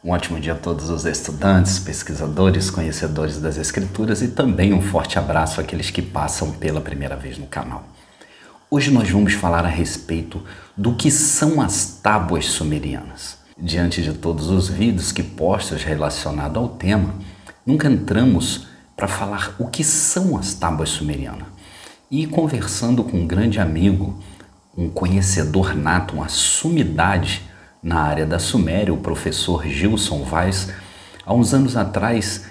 Um ótimo dia a todos os estudantes, pesquisadores, conhecedores das Escrituras e também um forte abraço àqueles que passam pela primeira vez no canal. Hoje nós vamos falar a respeito do que são as tábuas sumerianas. Diante de todos os vídeos que postos relacionados ao tema, nunca entramos para falar o que são as tábuas sumerianas. E conversando com um grande amigo, um conhecedor nato, uma sumidade na área da Suméria, o professor Gilson Vaz, há uns anos atrás,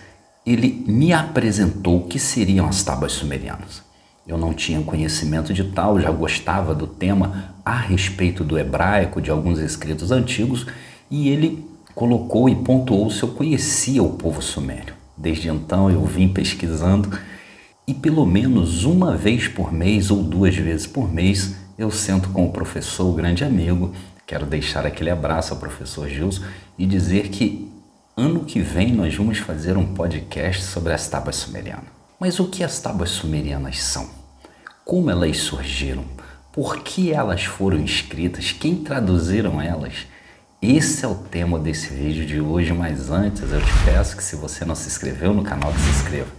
ele me apresentou o que seriam as tábuas sumerianas. Eu não tinha conhecimento de tal, já gostava do tema a respeito do hebraico, de alguns escritos antigos, e ele colocou e pontuou se eu conhecia o povo sumério. Desde então eu vim pesquisando e pelo menos uma vez por mês ou 2 vezes por mês eu sento com o professor, o grande amigo. Quero deixar aquele abraço ao professor Gilson e dizer que ano que vem nós vamos fazer um podcast sobre as tábuas sumerianas. Mas o que as tábuas sumerianas são? Como elas surgiram? Por que elas foram escritas? Quem traduziram elas? Esse é o tema desse vídeo de hoje, mas antes eu te peço que se você não se inscreveu no canal, se inscreva.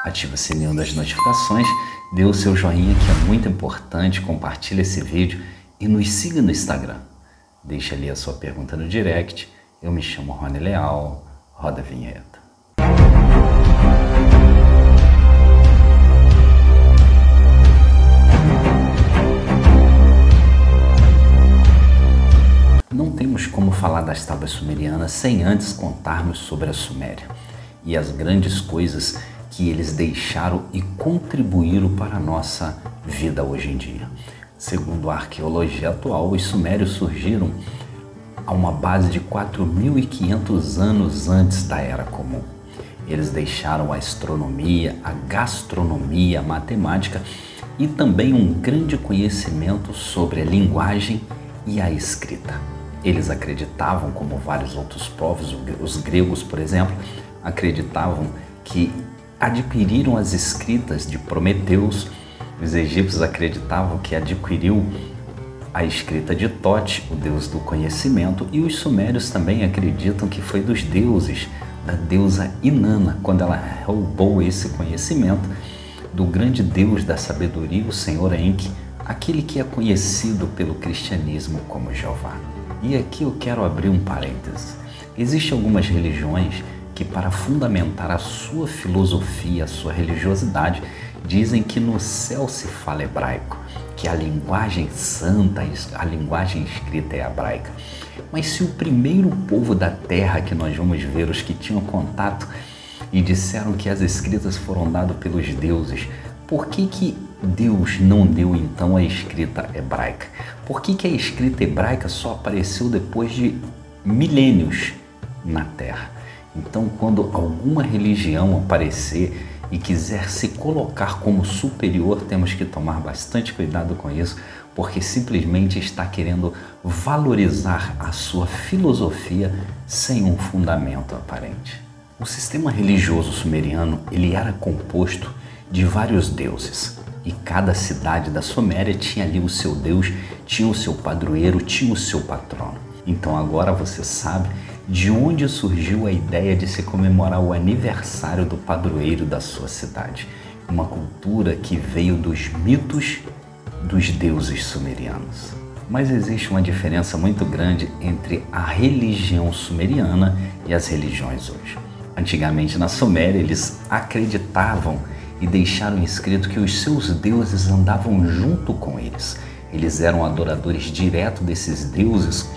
Ative o sininho das notificações, dê o seu joinha que é muito importante, compartilhe esse vídeo e nos siga no Instagram. Deixe ali a sua pergunta no direct. Eu me chamo Rony Leal. Roda a vinheta. Não temos como falar das tábuas sumerianas sem antes contarmos sobre a Suméria e as grandes coisas que eles deixaram e contribuíram para a nossa vida hoje em dia. Segundo a arqueologia atual, os sumérios surgiram a uma base de 4.500 anos antes da Era Comum. Eles deixaram a astronomia, a gastronomia, a matemática e também um grande conhecimento sobre a linguagem e a escrita. Eles acreditavam, como vários outros povos, os gregos, por exemplo, acreditavam que adquiriram as escritas de Prometeus. Os egípcios acreditavam que adquiriu a escrita de Tote, o deus do conhecimento, e os sumérios também acreditam que foi dos deuses, da deusa Inanna, quando ela roubou esse conhecimento do grande deus da sabedoria, o Senhor Enki, aquele que é conhecido pelo cristianismo como Jeová. E aqui eu quero abrir um parênteses. Existem algumas religiões que, para fundamentar a sua filosofia, a sua religiosidade, dizem que no céu se fala hebraico, que a linguagem santa, a linguagem escrita é hebraica. Mas se o primeiro povo da terra que nós vamos ver, os que tinham contato e disseram que as escritas foram dadas pelos deuses, por que Deus não deu então a escrita hebraica? Por que a escrita hebraica só apareceu depois de milênios na terra? Então, quando alguma religião aparecer e quiser se colocar como superior, temos que tomar bastante cuidado com isso, porque simplesmente está querendo valorizar a sua filosofia sem um fundamento aparente. O sistema religioso sumeriano, ele era composto de vários deuses, e cada cidade da Suméria tinha ali o seu deus, tinha o seu padroeiro, tinha o seu patrono. Então agora você sabe de onde surgiu a ideia de se comemorar o aniversário do padroeiro da sua cidade. Uma cultura que veio dos mitos dos deuses sumerianos. Mas existe uma diferença muito grande entre a religião sumeriana e as religiões hoje. Antigamente na Suméria eles acreditavam e deixaram escrito que os seus deuses andavam junto com eles. Eles eram adoradores diretos desses deuses,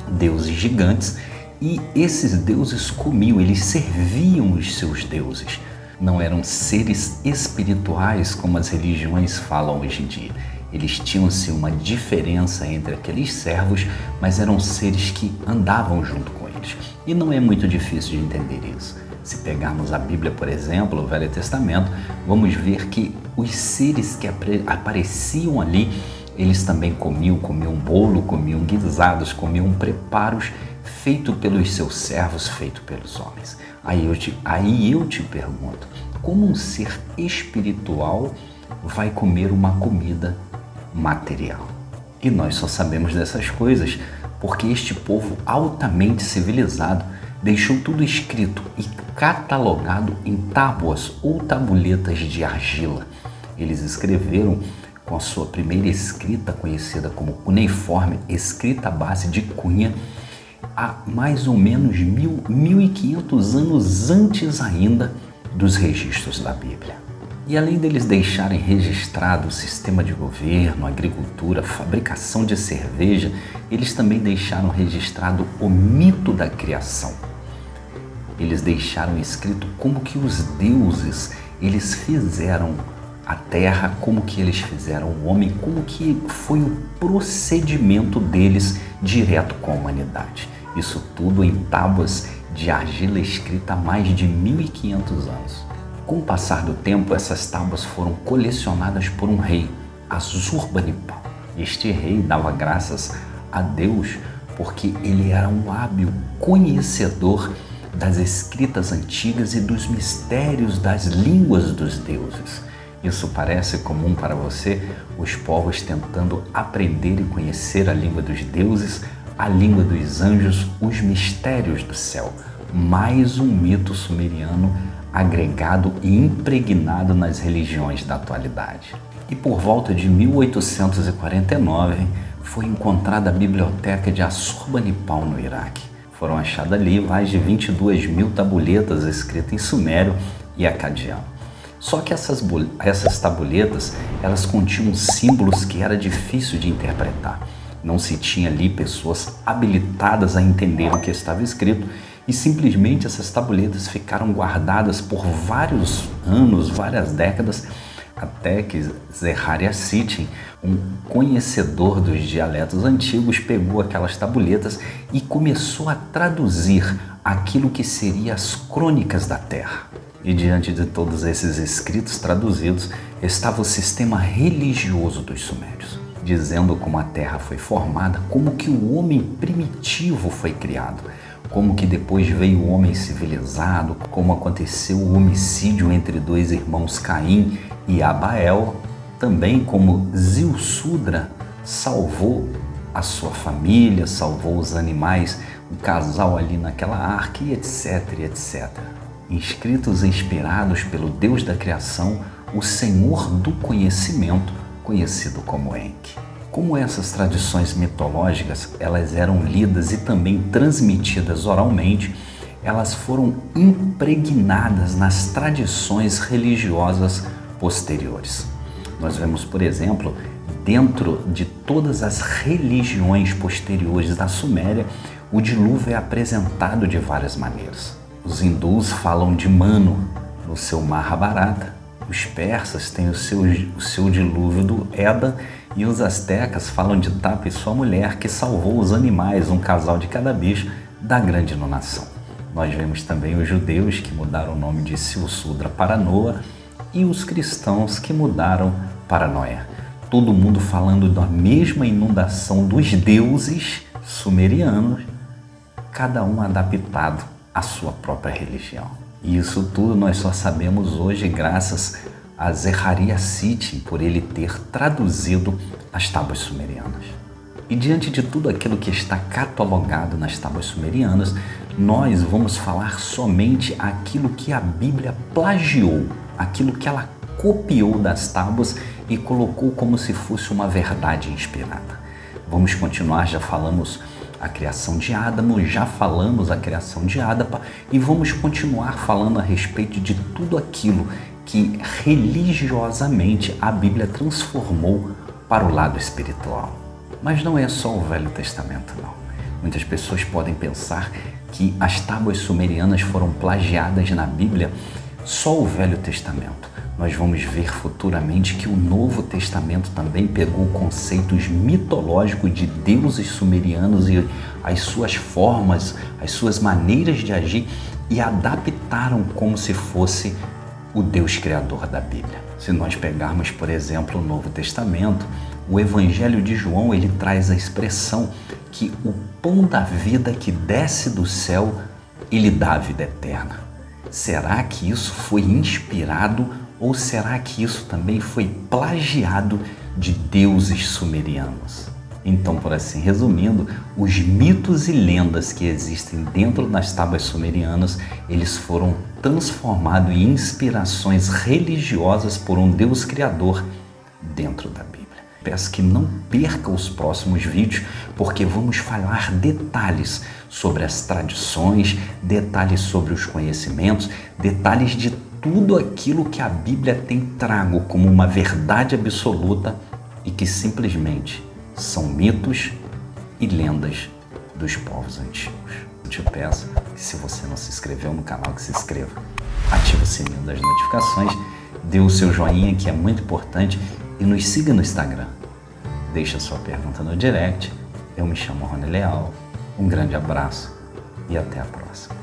deuses gigantes, e esses deuses comiam, eles serviam os seus deuses. Não eram seres espirituais como as religiões falam hoje em dia. Eles tinham-se uma diferença entre aqueles servos, mas eram seres que andavam junto com eles. E não é muito difícil de entender isso. Se pegarmos a Bíblia, por exemplo, o Velho Testamento, vamos ver que os seres que apareciam ali, eles também comiam bolo, comiam guisados, comiam preparos feito pelos seus servos, feito pelos homens. Aí eu te pergunto, como um ser espiritual vai comer uma comida material? E nós só sabemos dessas coisas porque este povo altamente civilizado deixou tudo escrito e catalogado em tábuas ou tabuletas de argila. Eles escreveram com a sua primeira escrita, conhecida como cuneiforme, escrita à base de cunha, há mais ou menos 1.500 anos antes ainda dos registros da Bíblia. E além deles deixarem registrado o sistema de governo, agricultura, fabricação de cerveja, eles também deixaram registrado o mito da criação. Eles deixaram escrito como que os deuses, eles fizeram a terra, como que eles fizeram o homem, como que foi o procedimento deles direto com a humanidade. Isso tudo em tábuas de argila escrita há mais de 1.500 anos. Com o passar do tempo, essas tábuas foram colecionadas por um rei, Assurbanipal. Este rei dava graças a Deus porque ele era um hábil conhecedor das escritas antigas e dos mistérios das línguas dos deuses. Isso parece comum para você, os povos tentando aprender e conhecer a língua dos deuses, a língua dos anjos, os mistérios do céu. Mais um mito sumeriano agregado e impregnado nas religiões da atualidade. E por volta de 1849 foi encontrada a biblioteca de Assurbanipal no Iraque. Foram achadas ali mais de 22.000 tabuletas escritas em sumério e acadiano. Só que essas tabuletas, elas continham símbolos que era difícil de interpretar. Não se tinha ali pessoas habilitadas a entender o que estava escrito e simplesmente essas tabuletas ficaram guardadas por vários anos, várias décadas, até que Zecharia Sitchin, um conhecedor dos dialetos antigos, pegou aquelas tabuletas e começou a traduzir aquilo que seriam as crônicas da terra. E diante de todos esses escritos traduzidos estava o sistema religioso dos sumérios, dizendo como a terra foi formada, como que o homem primitivo foi criado, como que depois veio o homem civilizado, como aconteceu o homicídio entre dois irmãos Caim e Abael, também como Zilsudra salvou a sua família, salvou os animais, o casal ali naquela arca e etc, etc. Inscritos e inspirados pelo Deus da criação, o Senhor do conhecimento, conhecido como Enki. Como essas tradições mitológicas, elas eram lidas e também transmitidas oralmente, elas foram impregnadas nas tradições religiosas posteriores. Nós vemos, por exemplo, dentro de todas as religiões posteriores da Suméria, o dilúvio é apresentado de várias maneiras. Os hindus falam de Manu no seu Mahabharata, os persas têm o seu dilúvio do Eda e os astecas falam de Tapa e sua mulher que salvou os animais, um casal de cada bicho, da grande inundação. Nós vemos também os judeus que mudaram o nome de Silsudra para Noa e os cristãos que mudaram para Noé. Todo mundo falando da mesma inundação dos deuses sumerianos, cada um adaptado à sua própria religião. E isso tudo nós só sabemos hoje graças a Zecharia Sitchin, por ele ter traduzido as tábuas sumerianas. E diante de tudo aquilo que está catalogado nas tábuas sumerianas, nós vamos falar somente aquilo que a Bíblia plagiou, aquilo que ela copiou das tábuas e colocou como se fosse uma verdade inspirada. Vamos continuar, já falamos a criação de Adamo, já falamos a criação de Adapa e vamos continuar falando a respeito de tudo aquilo que religiosamente a Bíblia transformou para o lado espiritual. Mas não é só o Velho Testamento, não. Muitas pessoas podem pensar que as tábuas sumerianas foram plagiadas na Bíblia só o Velho Testamento. Nós vamos ver futuramente que o Novo Testamento também pegou conceitos mitológicos de deuses sumerianos e as suas formas, as suas maneiras de agir e adaptaram como se fosse o Deus criador da Bíblia. Se nós pegarmos, por exemplo, o Novo Testamento, o Evangelho de João, ele traz a expressão que o pão da vida que desce do céu, ele dá a vida eterna. Será que isso foi inspirado ou será que isso também foi plagiado de deuses sumerianos? Então, por assim resumindo, os mitos e lendas que existem dentro das tábuas sumerianas, eles foram transformados em inspirações religiosas por um Deus criador dentro da Bíblia. Peço que não perca os próximos vídeos, porque vamos falar detalhes sobre as tradições, detalhes sobre os conhecimentos, detalhes de tudo aquilo que a Bíblia tem trago como uma verdade absoluta e que simplesmente são mitos e lendas dos povos antigos. Eu te peço que, se você não se inscreveu no canal, que se inscreva, ative o sininho das notificações, dê o seu joinha, que é muito importante, e nos siga no Instagram. Deixe a sua pergunta no direct. Eu me chamo Rony Leal. Um grande abraço e até a próxima.